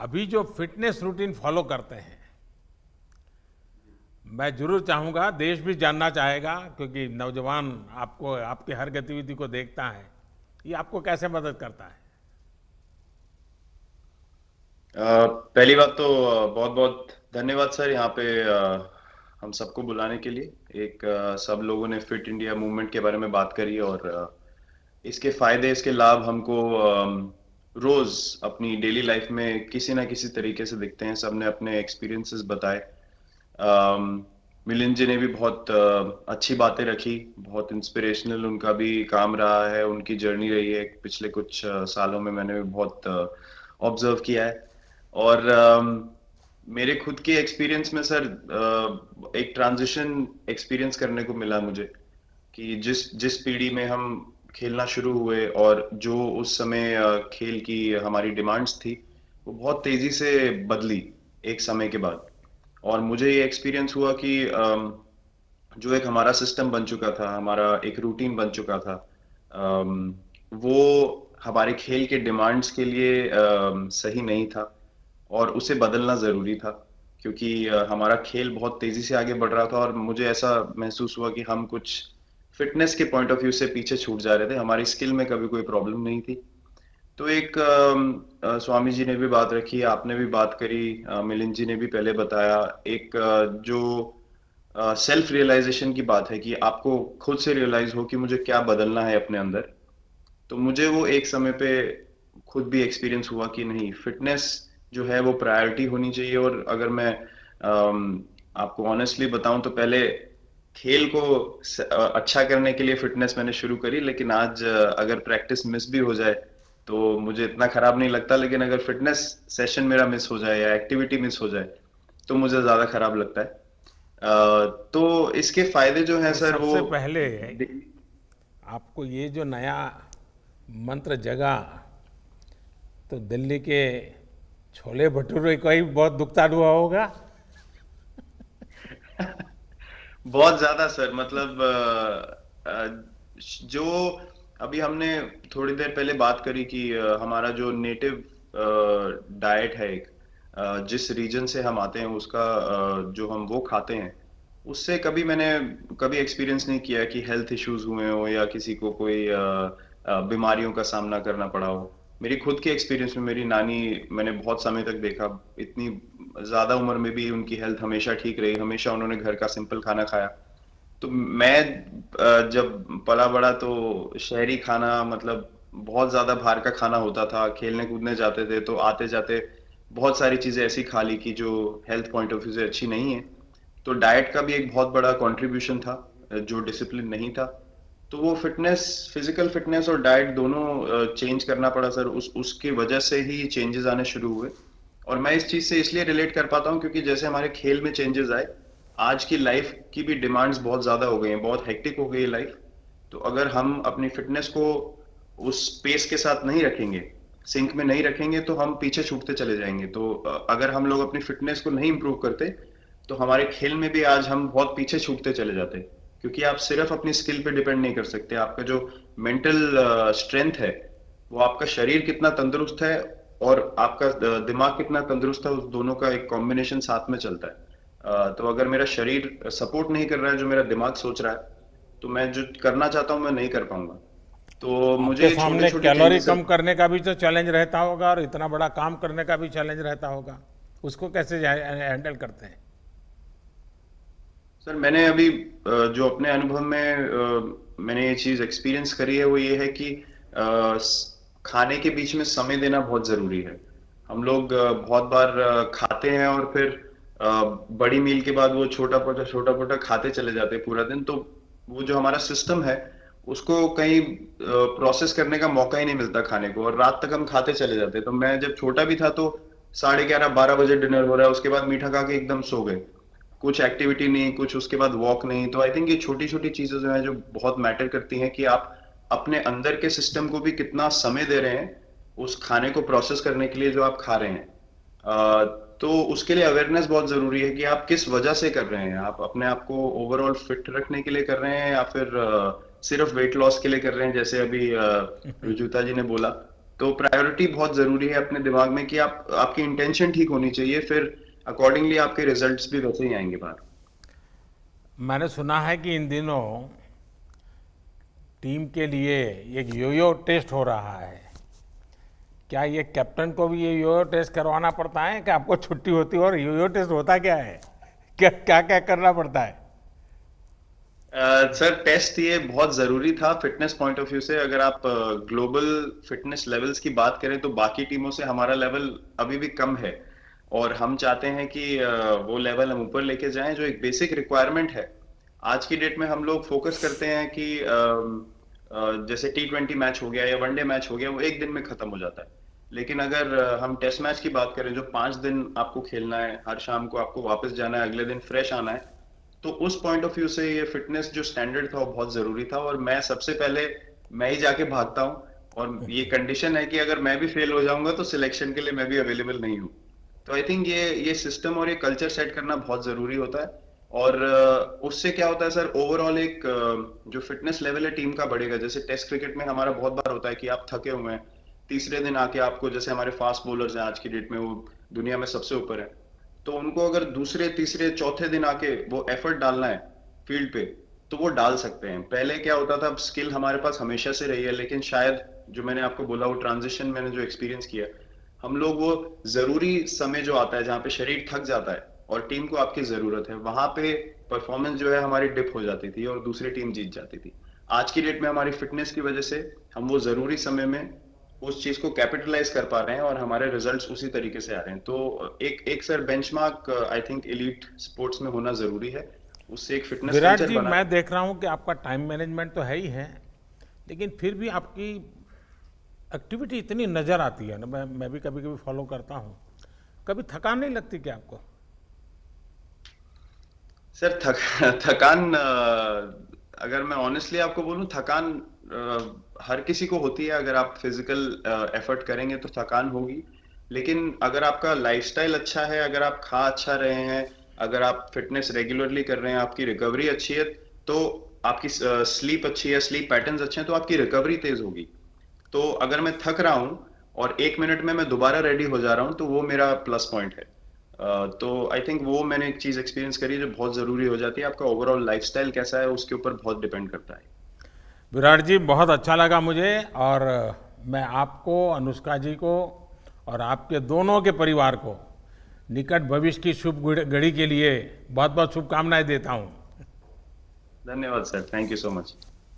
अभी जो fitness routine follow करते हैं, मैं जरूर चाहूंगा, देश भी जानना चाहेगा, क्योंकि नौजवान आपको आपकी हर गतिविधि को देखता है, ये आपको कैसे मदद करता है? पहली बात तो बहुत बहुत धन्यवाद सर यहाँ पे हम सबको बुलाने के लिए। सब लोगों ने फिट इंडिया मूवमेंट के बारे में बात करी और इसके फायदे, इसके लाभ हमको रोज अपनी डेली लाइफ में किसी ना किसी तरीके से दिखते हैं। सबने अपने एक्सपीरियंसेस बताए। मिलिंद जी ने भी बहुत अच्छी बातें रखी, बहुत इंस्पिरेशनल उनका भी काम रहा है, उनकी जर्नी रही है पिछले कुछ सालों में। मैंने भी बहुत ऑब्जर्व किया है। और मेरे खुद के एक्सपीरियंस में सर एक ट्रांजिशन एक्सपीरियंस करने को मिला मुझे कि जिस जिस पीढ़ी में हम खेलना शुरू हुए और जो उस समय खेल की हमारी डिमांड्स थी, वो बहुत तेजी से बदली एक समय के बाद। और मुझे ये एक्सपीरियंस हुआ कि जो एक हमारा सिस्टम बन चुका था, हमारा एक रूटीन बन चुका था, वो हमारे खेल के डिमांड्स के लिए सही नहीं था और उसे बदलना जरूरी था। क्योंकि हमारा खेल बहुत तेजी से आगे बढ़ रहा था और मुझे ऐसा महसूस हुआ कि हम कुछ फिटनेस के पॉइंट ऑफ व्यू से पीछे छूट जा रहे थे। हमारी स्किल में कभी कोई प्रॉब्लम नहीं थी। तो एक स्वामी जी ने भी बात रखी, आपने भी बात करी, मिलिंद जी ने भी पहले बताया। एक जो सेल्फ रियलाइजेशन की बात है कि आपको खुद से रियलाइज हो कि मुझे क्या बदलना है अपने अंदर। तो मुझे वो एक समय पे खुद भी एक्सपीरियंस हुआ कि नहीं, फिटनेस जो है वो प्रायोरिटी होनी चाहिए। और अगर मैं आपको ऑनेस्टली बताऊं तो पहले खेल को अच्छा करने के लिए फिटनेस मैंने शुरू करी, लेकिन आज अगर प्रैक्टिस मिस भी हो जाए तो मुझे इतना खराब नहीं लगता। लेकिन अगर फिटनेस सेशन मेरा मिस हो जाए या एक्टिविटी मिस हो जाए तो मुझे ज्यादा खराब लगता है। तो इसके फायदे जो हैं तो सर वो सबसे पहले आपको ये जो नया मंत्र जगा, तो दिल्ली के छोले भटूरे का ही बहुत दुखता हुआ होगा। बहुत ज्यादा सर। मतलब जो अभी हमने थोड़ी देर पहले बात करी कि हमारा जो नेटिव डाइट है, एक जिस रीजन से हम आते हैं उसका जो हम वो खाते हैं, उससे मैंने कभी एक्सपीरियंस नहीं किया कि हेल्थ इश्यूज हुए हो या किसी को कोई बीमारियों का सामना करना पड़ा हो। मेरी खुद के एक्सपीरियंस में मेरी नानी, मैंने बहुत समय तक देखा, इतनी ज्यादा उम्र में भी उनकी हेल्थ हमेशा ठीक रही, हमेशा उन्होंने घर का सिंपल खाना खाया। तो मैं जब पला बड़ा तो शहरी खाना, मतलब बहुत ज्यादा बाहर का खाना होता था। खेलने कूदने जाते थे तो आते जाते बहुत सारी चीजें ऐसी खा ली कि जो हेल्थ पॉइंट ऑफ व्यू से अच्छी नहीं है। तो डाइट का भी एक बहुत बड़ा कंट्रीब्यूशन था, जो डिसिप्लिन नहीं था। तो वो फिटनेस, फिजिकल फिटनेस और डाइट दोनों चेंज करना पड़ा सर। उस उसकी वजह से ही चेंजेस आने शुरू हुए। और मैं इस चीज से इसलिए रिलेट कर पाता हूँ क्योंकि जैसे हमारे खेल में चेंजेस आए, आज की लाइफ की भी डिमांड्स बहुत ज्यादा हो गई हैं, बहुत हेक्टिक हो गई है लाइफ। तो अगर हम अपनी फिटनेस को उस पेस के साथ नहीं रखेंगे, सिंक में नहीं रखेंगे, तो हम पीछे छूटते चले जाएंगे। तो अगर हम लोग अपनी फिटनेस को नहीं इंप्रूव करते तो हमारे खेल में भी आज हम बहुत पीछे छूटते चले जाते। क्योंकि आप सिर्फ अपनी स्किल पे डिपेंड नहीं कर सकते। आपका जो मेंटल स्ट्रेंथ है, वो आपका शरीर कितना तंदुरुस्त है और आपका दिमाग कितना तंदुरुस्त है, उस दोनों का एक कॉम्बिनेशन साथ में चलता है। तो अगर मेरा शरीर सपोर्ट नहीं कर रहा है जो मेरा दिमाग सोच रहा है, तो मैं जो करना चाहता हूँ मैं नहीं कर पाऊंगा। तो मुझे आपके ये छोटे सामने छोटे कैलोरी चेंजेस। कम करने का भी तो चैलेंज रहता होगा, और इतना बड़ा काम करने का भी चैलेंज रहता होगा। उसको कैसे हैंडल करते हैं? सर मैंने अभी जो अपने अनुभव में मैंने ये चीज एक्सपीरियंस करी है वो ये है कि खाने के बीच में समय देना बहुत जरूरी है। हम लोग बहुत बार खाते हैं और फिर बड़ी मील के बाद वो छोटा छोटा खाते चले जाते हैं पूरा दिन। तो वो जो हमारा सिस्टम है, उसको कहीं प्रोसेस करने का मौका ही नहीं मिलता खाने को, और रात तक हम खाते चले जाते हैं। तो मैं जब छोटा भी था तो 11:30 12 बजे डिनर हो रहा है, उसके बाद मीठा खा के एकदम सो गए। कुछ एक्टिविटी नहीं, कुछ उसके बाद वॉक नहीं। तो आई थिंक ये छोटी छोटी चीजें जो है जो बहुत मैटर करती हैं कि आप अपने अंदर के सिस्टम को भी कितना समय दे रहे हैं उस खाने को प्रोसेस करने के लिए जो आप खा रहे हैं। अ, तो उसके लिए अवेयरनेस बहुत जरूरी है कि आप किस वजह से कर रहे हैं। आप अपने आप को ओवरऑल फिट रखने के लिए कर रहे हैं या फिर सिर्फ वेट लॉस के लिए कर रहे हैं, जैसे अभी रुजुता जी ने बोला। तो प्रायोरिटी बहुत जरूरी है अपने दिमाग में कि आप आपकी इंटेंशन ठीक होनी चाहिए, फिर अकॉर्डिंगली आपके रिजल्ट्स भी वैसे ही आएंगे बाहर। मैंने सुना है कि इन दिनों टीम के लिए एक योयो टेस्ट हो रहा है। क्या ये कैप्टन को भी ये योयो टेस्ट करवाना पड़ता है कि आपको छुट्टी होती है? और योयो टेस्ट होता क्या है? क्या क्या क्या करना पड़ता है? सर टेस्ट ये बहुत जरूरी था फिटनेस पॉइंट ऑफ व्यू से। अगर आप ग्लोबल फिटनेस लेवल्स की बात करें तो बाकी टीमों से हमारा लेवल अभी भी कम है, और हम चाहते हैं कि वो लेवल हम ऊपर लेके जाएं, जो एक बेसिक रिक्वायरमेंट है। आज की डेट में हम लोग फोकस करते हैं कि जैसे T20 मैच हो गया या वनडे मैच हो गया, वो एक दिन में खत्म हो जाता है। लेकिन अगर हम टेस्ट मैच की बात करें जो 5 दिन आपको खेलना है, हर शाम को आपको वापस जाना है, अगले दिन फ्रेश आना है, तो उस पॉइंट ऑफ व्यू से ये फिटनेस जो स्टैंडर्ड था वो बहुत जरूरी था। और मैं सबसे पहले मैं ही जाके भागता हूँ, और ये कंडीशन है कि अगर मैं भी फेल हो जाऊंगा तो सिलेक्शन के लिए मैं भी अवेलेबल नहीं हूँ। तो आई थिंक ये सिस्टम और ये कल्चर सेट करना बहुत जरूरी होता है। और उससे क्या होता है सर, ओवरऑल एक जो फिटनेस लेवल है टीम का बढ़ेगा। जैसे टेस्ट क्रिकेट में हमारा बहुत बार होता है कि आप थके हुए हैं, तीसरे दिन आके आपको, जैसे हमारे फास्ट बॉलर्स हैं आज की डेट में, वो दुनिया में सबसे ऊपर है, तो उनको अगर दूसरे तीसरे चौथे दिन आके वो एफर्ट डालना है फील्ड पे, तो वो डाल सकते हैं। पहले क्या होता था, स्किल हमारे पास हमेशा से रही है, लेकिन शायद जो मैंने आपको बोला वो ट्रांजिशन मैंने जो एक्सपीरियंस किया, हम लोग वो जरूरी समय जो आता है जहाँ पे शरीर थक जाता है और टीम को आपकी जरूरत है, वहां पे परफॉर्मेंस जो है हमारी डिप हो जाती थी और दूसरी टीम जीत जाती थी। आज की डेट में हमारी फिटनेस की वजह से हम वो जरूरी समय में उस चीज को कैपिटलाइज कर पा रहे हैं और हमारे रिजल्ट्स उसी तरीके से आ रहे हैं। तो एक एक sir benchmark I think elite sports में होना जरूरी है, उससे एक फिटनेस विराट कल्चर जी, बना। मैं देख रहा हूँ कि आपका टाइम मैनेजमेंट तो है ही है, लेकिन फिर भी आपकी एक्टिविटी इतनी नज़र आती है ना, मैं भी कभी कभी फॉलो करता हूँ। कभी थकान नहीं लगती क्या आपको? सर थकान, अगर मैं ऑनेस्टली आपको बोलूं, थकान हर किसी को होती है। अगर आप फिजिकल एफर्ट करेंगे तो थकान होगी, लेकिन अगर आपका लाइफस्टाइल अच्छा है, अगर आप खा अच्छा रहे हैं, अगर आप फिटनेस रेगुलरली कर रहे हैं, आपकी रिकवरी अच्छी है, तो आपकी स्लीप अच्छी है, स्लीप पैटर्न्स अच्छे हैं, तो आपकी रिकवरी तेज होगी। तो अगर मैं थक रहा हूं और 1 मिनट में मैं दोबारा रेडी हो जा रहा हूं, तो वो मेरा प्लस पॉइंट है। तो आई थिंक वो मैंने एक चीज एक्सपीरियंस करी है जो बहुत जरूरी हो जाती है। आपका ओवरऑल लाइफस्टाइल कैसा है उसके ऊपर बहुत डिपेंड करता है। विराट जी, बहुत अच्छा लगा मुझे। और मैं आपको, अनुष्का जी को और आपके दोनों के परिवार को निकट भविष्य की शुभ घड़ी के लिए बहुत बहुत शुभकामनाएं देता हूँ। धन्यवाद sir, thank you so much.